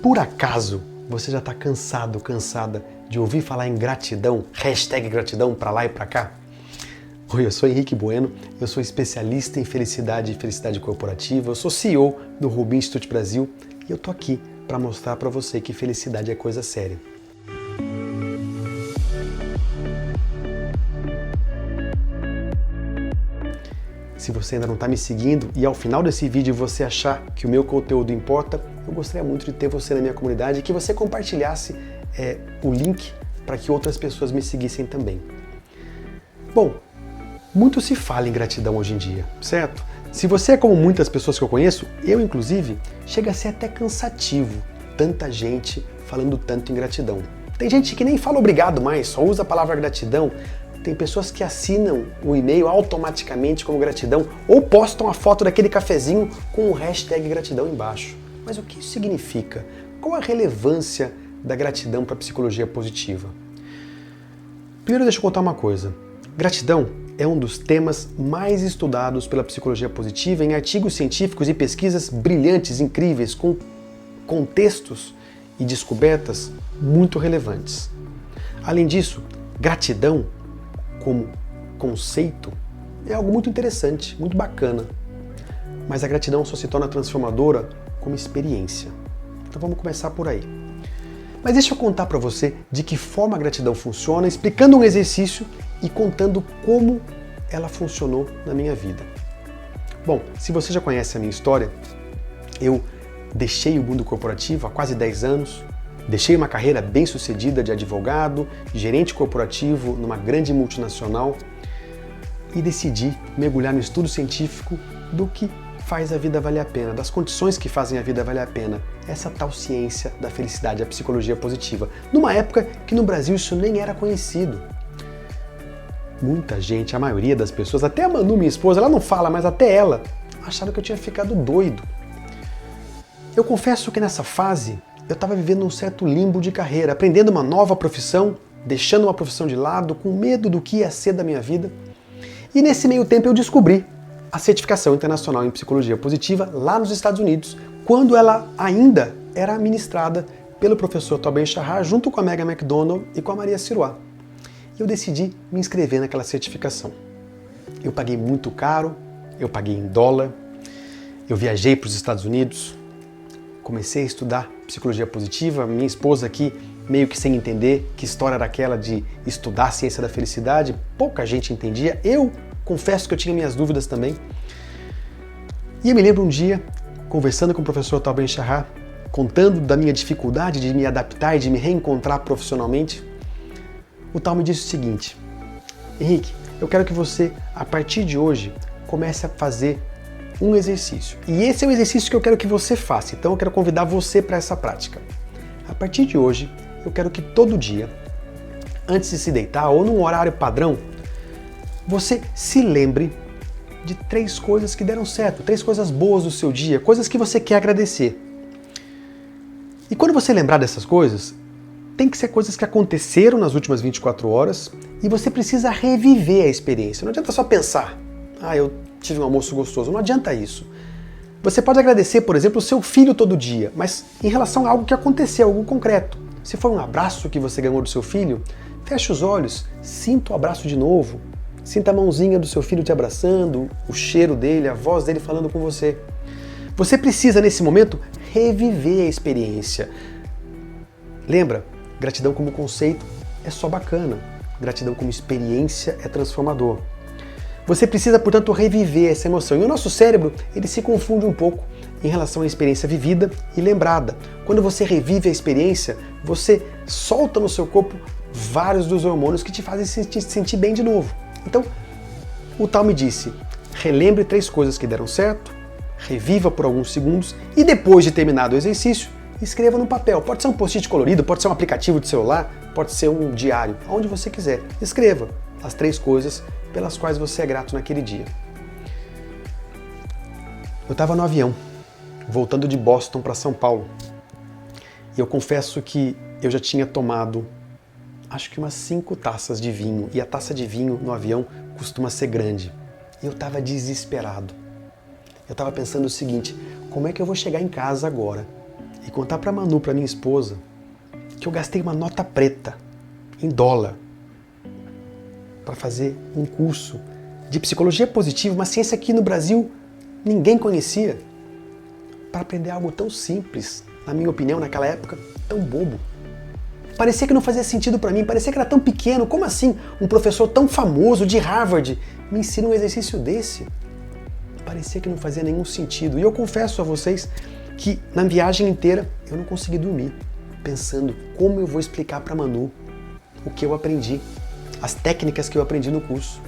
Por acaso você já está cansado, cansada de ouvir falar em gratidão, hashtag gratidão pra lá e pra cá? Oi, eu sou Henrique Bueno, eu sou especialista em felicidade e felicidade corporativa, eu sou CEO do Rubin Institute Brasil e eu tô aqui para mostrar para você que felicidade é coisa séria. Se você ainda não está me seguindo e ao final desse vídeo você achar que o meu conteúdo importa, eu gostaria muito de ter você na minha comunidade e que você compartilhasse o link para que outras pessoas me seguissem também. Bom, muito se fala em gratidão hoje em dia, certo? Se você é como muitas pessoas que eu conheço, eu inclusive, chega a ser até cansativo tanta gente falando tanto em gratidão. Tem gente que nem fala obrigado mais, só usa a palavra gratidão. Tem pessoas que assinam o e-mail automaticamente como gratidão ou postam a foto daquele cafezinho com o hashtag gratidão embaixo. Mas o que isso significa? Qual a relevância da gratidão para a psicologia positiva? Primeiro deixa eu contar uma coisa. Gratidão é um dos temas mais estudados pela psicologia positiva em artigos científicos e pesquisas brilhantes, incríveis, com contextos e descobertas muito relevantes. Além disso, gratidão como conceito é algo muito interessante, muito bacana. Mas a gratidão só se torna transformadora como experiência. Então vamos começar por aí. Mas deixa eu contar para você de que forma a gratidão funciona, explicando um exercício e contando como ela funcionou na minha vida. Bom, se você já conhece a minha história, eu deixei o mundo corporativo há quase 10 anos, deixei uma carreira bem-sucedida de advogado, gerente corporativo numa grande multinacional e decidi mergulhar no estudo científico do que faz a vida valer a pena, das condições que fazem a vida valer a pena. Essa tal ciência da felicidade, a psicologia positiva. Numa época que no Brasil isso nem era conhecido. Muita gente, a maioria das pessoas, até a Manu, minha esposa, ela não fala, mas até ela, acharam que eu tinha ficado doido. Eu confesso que nessa fase eu estava vivendo um certo limbo de carreira, aprendendo uma nova profissão, deixando uma profissão de lado, com medo do que ia ser da minha vida. E nesse meio tempo eu descobri a certificação internacional em psicologia positiva lá nos Estados Unidos, quando ela ainda era ministrada pelo professor Tal Ben-Shahar, junto com a Megan McDonald e com a Maria Sirois. E eu decidi me inscrever naquela certificação. Eu paguei muito caro, eu paguei em dólar, eu viajei para os Estados Unidos, comecei a estudar psicologia positiva, minha esposa aqui meio que sem entender que história era aquela de estudar a ciência da felicidade, pouca gente entendia, eu confesso que eu tinha minhas dúvidas também. E eu me lembro um dia, conversando com o professor Tal Ben-Shahar, contando da minha dificuldade de me adaptar e de me reencontrar profissionalmente, o Tal me disse o seguinte: Henrique, eu quero que você, a partir de hoje, comece a fazer um exercício. E esse é o exercício que eu quero que você faça, então eu quero convidar você para essa prática. A partir de hoje, eu quero que todo dia, antes de se deitar ou num horário padrão, você se lembre de 3 coisas que deram certo, 3 coisas boas do seu dia, coisas que você quer agradecer. E quando você lembrar dessas coisas, tem que ser coisas que aconteceram nas últimas 24 horas e você precisa reviver a experiência. Não adianta só pensar, eu tive um almoço gostoso. Não adianta isso. Você pode agradecer, por exemplo, o seu filho todo dia, mas em relação a algo que aconteceu, algo concreto. Se for um abraço que você ganhou do seu filho, feche os olhos, sinta o abraço de novo. Sinta a mãozinha do seu filho te abraçando, o cheiro dele, a voz dele falando com você. Você precisa, nesse momento, reviver a experiência. Lembra, gratidão como conceito é só bacana. Gratidão como experiência é transformador. Você precisa, portanto, reviver essa emoção. E o nosso cérebro, ele se confunde um pouco em relação à experiência vivida e lembrada. Quando você revive a experiência, você solta no seu corpo vários dos hormônios que te fazem se sentir bem de novo. Então, o Tal me disse, relembre 3 coisas que deram certo, reviva por alguns segundos e depois de terminado o exercício, escreva no papel. Pode ser um post-it colorido, pode ser um aplicativo de celular, pode ser um diário, aonde você quiser. Escreva as 3 coisas pelas quais você é grato naquele dia. Eu estava no avião, voltando de Boston para São Paulo. E eu confesso que eu já tinha tomado, acho que umas 5 taças de vinho. E a taça de vinho no avião costuma ser grande. E eu estava desesperado. Eu estava pensando o seguinte, como é que eu vou chegar em casa agora? e contar para Manu, para minha esposa, que eu gastei uma nota preta, em dólar, para fazer um curso de psicologia positiva, uma ciência que no Brasil ninguém conhecia, para aprender algo tão simples, na minha opinião, naquela época, tão bobo. Parecia que não fazia sentido para mim, parecia que era tão pequeno. Como assim um professor tão famoso de Harvard me ensina um exercício desse? Parecia que não fazia nenhum sentido. E eu confesso a vocês que na viagem inteira eu não consegui dormir, pensando como eu vou explicar para Manu o que eu aprendi, as técnicas que eu aprendi no curso.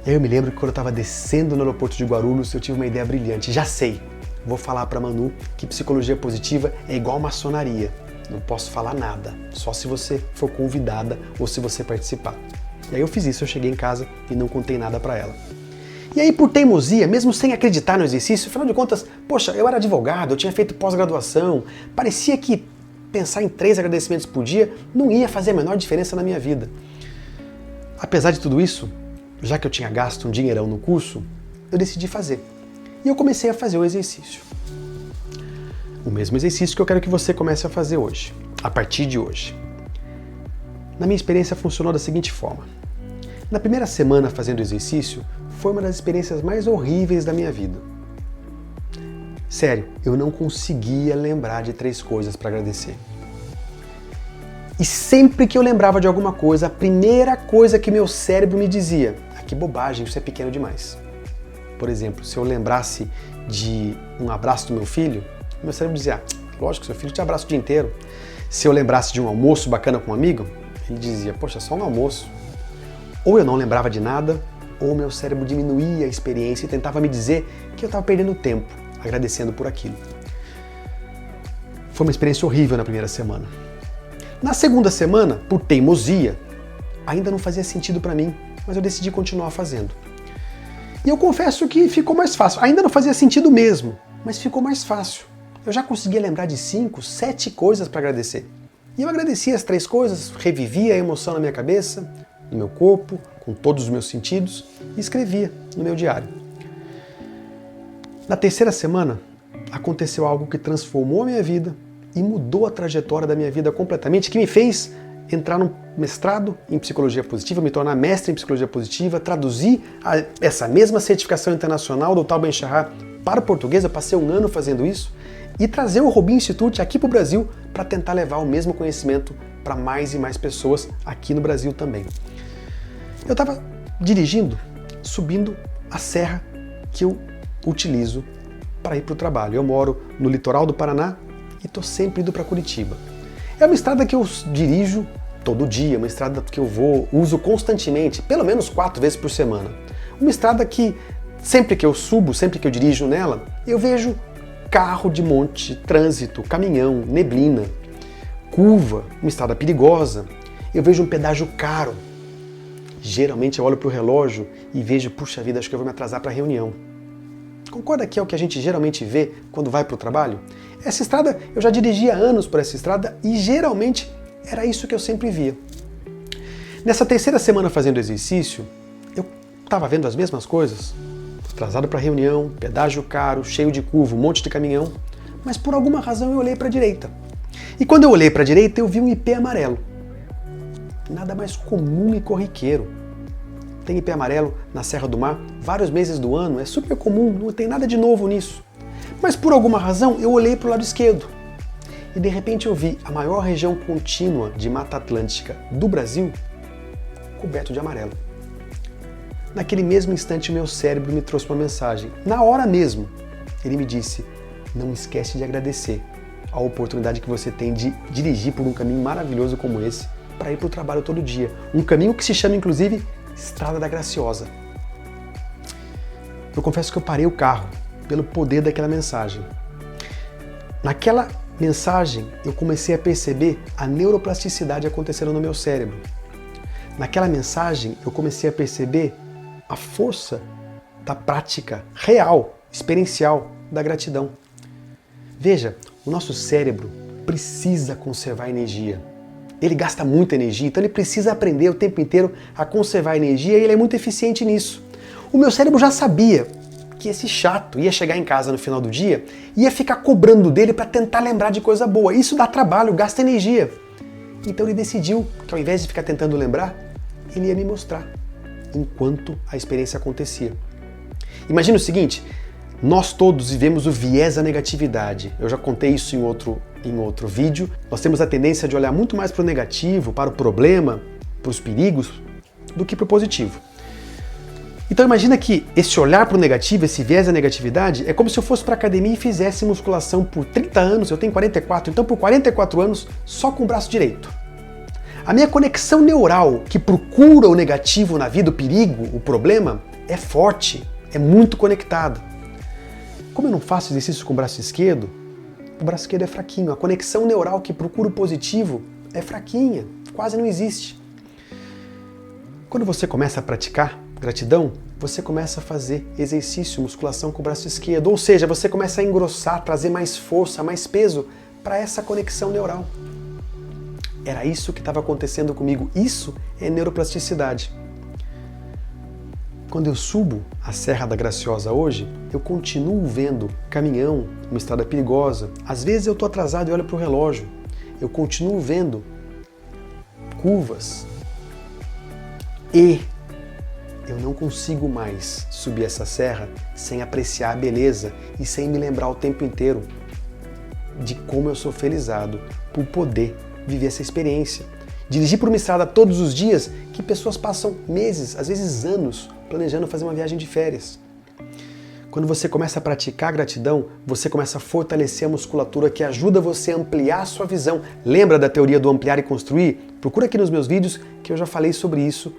E aí eu me lembro que quando eu estava descendo no aeroporto de Guarulhos, eu tive uma ideia brilhante. Já sei, vou falar para Manu que psicologia positiva é igual maçonaria. Não posso falar nada, só se você for convidada ou se você participar. E aí eu fiz isso, eu cheguei em casa e não contei nada para ela. E aí, por teimosia, mesmo sem acreditar no exercício, afinal de contas, poxa, eu era advogado, eu tinha feito pós-graduação, parecia que pensar em 3 agradecimentos por dia não ia fazer a menor diferença na minha vida. Apesar de tudo isso, já que eu tinha gasto um dinheirão no curso, eu decidi fazer. E eu comecei a fazer o exercício. O mesmo exercício que eu quero que você comece a fazer hoje, a partir de hoje. Na minha experiência funcionou da seguinte forma. Na primeira semana fazendo o exercício, foi uma das experiências mais horríveis da minha vida. Sério, eu não conseguia lembrar de 3 coisas para agradecer. E sempre que eu lembrava de alguma coisa, a primeira coisa que meu cérebro me dizia, que bobagem, isso é pequeno demais. Por exemplo, se eu lembrasse de um abraço do meu filho, meu cérebro dizia, lógico, seu filho te abraça o dia inteiro. Se eu lembrasse de um almoço bacana com um amigo, ele dizia, poxa, só um almoço. Ou eu não lembrava de nada, ou meu cérebro diminuía a experiência e tentava me dizer que eu estava perdendo tempo, agradecendo por aquilo. Foi uma experiência horrível na primeira semana. Na segunda semana, por teimosia, ainda não fazia sentido para mim, mas eu decidi continuar fazendo. E eu confesso que ficou mais fácil. Ainda não fazia sentido mesmo, mas ficou mais fácil. Eu já conseguia lembrar de 5, 7 coisas para agradecer. E eu agradecia as 3 coisas, revivia a emoção na minha cabeça, no meu corpo, com todos os meus sentidos, e escrevia no meu diário. Na terceira semana, aconteceu algo que transformou a minha vida e mudou a trajetória da minha vida completamente, que me fez entrar num mestrado em psicologia positiva, me tornar mestre em psicologia positiva, traduzir essa mesma certificação internacional do Tal Ben-Shahar para o português, eu passei um ano fazendo isso, e trazer o Robin Institute aqui para o Brasil para tentar levar o mesmo conhecimento para mais e mais pessoas aqui no Brasil também. Eu estava dirigindo, subindo a serra que eu utilizo para ir para o trabalho. Eu moro no litoral do Paraná e estou sempre indo para Curitiba. É uma estrada que eu dirijo todo dia, uma estrada que eu uso constantemente, pelo menos 4 vezes por semana. Uma estrada que sempre que eu subo, sempre que eu dirijo nela, eu vejo carro de monte, trânsito, caminhão, neblina, curva, uma estrada perigosa. Eu vejo um pedágio caro. Geralmente eu olho para o relógio e vejo, puxa vida, acho que eu vou me atrasar para a reunião. Concorda que é o que a gente geralmente vê quando vai para o trabalho? Essa estrada, eu já dirigi há anos por essa estrada e geralmente era isso que eu sempre via. Nessa terceira semana fazendo exercício, eu estava vendo as mesmas coisas. Atrasado para a reunião, pedágio caro, cheio de curva, um monte de caminhão. Mas por alguma razão eu olhei para a direita. E quando eu olhei para a direita, eu vi um IP amarelo. Nada mais comum e corriqueiro. Tem IP amarelo na Serra do Mar vários meses do ano, é super comum, não tem nada de novo nisso. Mas por alguma razão eu olhei para o lado esquerdo e de repente eu vi a maior região contínua de Mata Atlântica do Brasil coberto de amarelo. Naquele mesmo instante o meu cérebro me trouxe uma mensagem. Na hora mesmo, ele me disse, não esquece de agradecer a oportunidade que você tem de dirigir por um caminho maravilhoso como esse para ir para o trabalho todo dia. Um caminho que se chama inclusive Estrada da Graciosa. Eu confesso que eu parei o carro pelo poder daquela mensagem. Naquela mensagem eu comecei a perceber a neuroplasticidade acontecendo no meu cérebro. Naquela mensagem eu comecei a perceber a força da prática real, experiencial da gratidão. Veja, o nosso cérebro precisa conservar energia. Ele gasta muita energia, então ele precisa aprender o tempo inteiro a conservar energia e ele é muito eficiente nisso. O meu cérebro já sabia que esse chato ia chegar em casa no final do dia e ia ficar cobrando dele para tentar lembrar de coisa boa. Isso dá trabalho, gasta energia. Então ele decidiu que ao invés de ficar tentando lembrar, ele ia me mostrar enquanto a experiência acontecia. Imagina o seguinte, nós todos vivemos o viés da negatividade. Eu já contei isso em outro vídeo. Nós temos a tendência de olhar muito mais para o negativo, para o problema, para os perigos, do que para o positivo. Então imagina que esse olhar para o negativo, esse viés da negatividade, é como se eu fosse para a academia e fizesse musculação por 30 anos, eu tenho 44, então por 44 anos só com o braço direito. A minha conexão neural que procura o negativo na vida, o perigo, o problema, é forte, é muito conectada. Como eu não faço exercício com o braço esquerdo é fraquinho. A conexão neural que procura o positivo é fraquinha, quase não existe. Quando você começa a praticar gratidão, você começa a fazer exercício, musculação com o braço esquerdo, ou seja, você começa a engrossar, trazer mais força, mais peso para essa conexão neural. Era isso que estava acontecendo comigo. Isso é neuroplasticidade. Quando eu subo a Serra da Graciosa hoje, eu continuo vendo caminhão, uma estrada perigosa. Às vezes eu estou atrasado e olho para o relógio. Eu continuo vendo curvas. E eu não consigo mais subir essa serra sem apreciar a beleza e sem me lembrar o tempo inteiro de como eu sou felizado por poder viver essa experiência. Dirigir por uma estrada todos os dias que pessoas passam meses, às vezes anos, planejando fazer uma viagem de férias. Quando você começa a praticar gratidão, você começa a fortalecer a musculatura que ajuda você a ampliar a sua visão. Lembra da teoria do ampliar e construir? Procura aqui nos meus vídeos que eu já falei sobre isso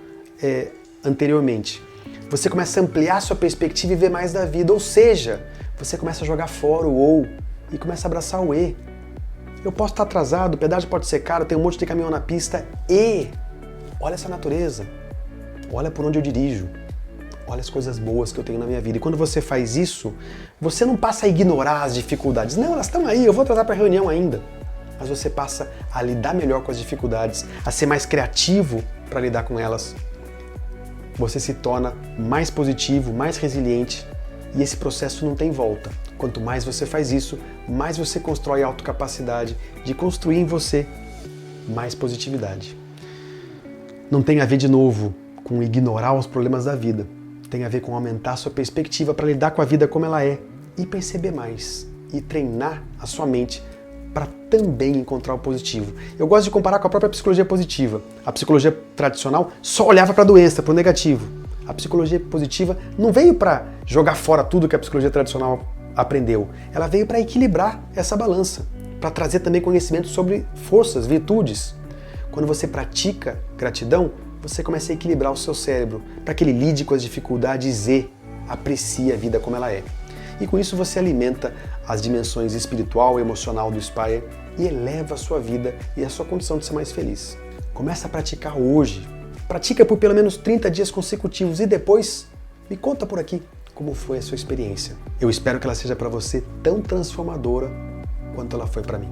anteriormente. Você começa a ampliar a sua perspectiva e ver mais da vida, ou seja, você começa a jogar fora o ou e começa a abraçar o e. Eu posso estar atrasado, o pedágio pode ser caro, tem um monte de caminhão na pista e olha essa natureza, olha por onde eu dirijo, olha as coisas boas que eu tenho na minha vida. E quando você faz isso, você não passa a ignorar as dificuldades. Não, elas estão aí, eu vou atrasar para a reunião ainda. Mas você passa a lidar melhor com as dificuldades, a ser mais criativo para lidar com elas. Você se torna mais positivo, mais resiliente e esse processo não tem volta. Quanto mais você faz isso, mais você constrói a autocapacidade de construir em você mais positividade. Não tem a ver, de novo, com ignorar os problemas da vida. Tem a ver com aumentar a sua perspectiva para lidar com a vida como ela é e perceber mais e treinar a sua mente para também encontrar o positivo. Eu gosto de comparar com a própria psicologia positiva. A psicologia tradicional só olhava para a doença, para o negativo. A psicologia positiva não veio para jogar fora tudo que a psicologia tradicional aprendeu. Ela veio para equilibrar essa balança, para trazer também conhecimento sobre forças, virtudes. Quando você pratica gratidão, você começa a equilibrar o seu cérebro para que ele lide com as dificuldades e aprecie a vida como ela é. E com isso você alimenta as dimensões espiritual e emocional do Inspire e eleva a sua vida e a sua condição de ser mais feliz. Começa a praticar hoje. Pratica por pelo menos 30 dias consecutivos e depois me conta por aqui como foi a sua experiência. Eu espero que ela seja para você tão transformadora quanto ela foi para mim.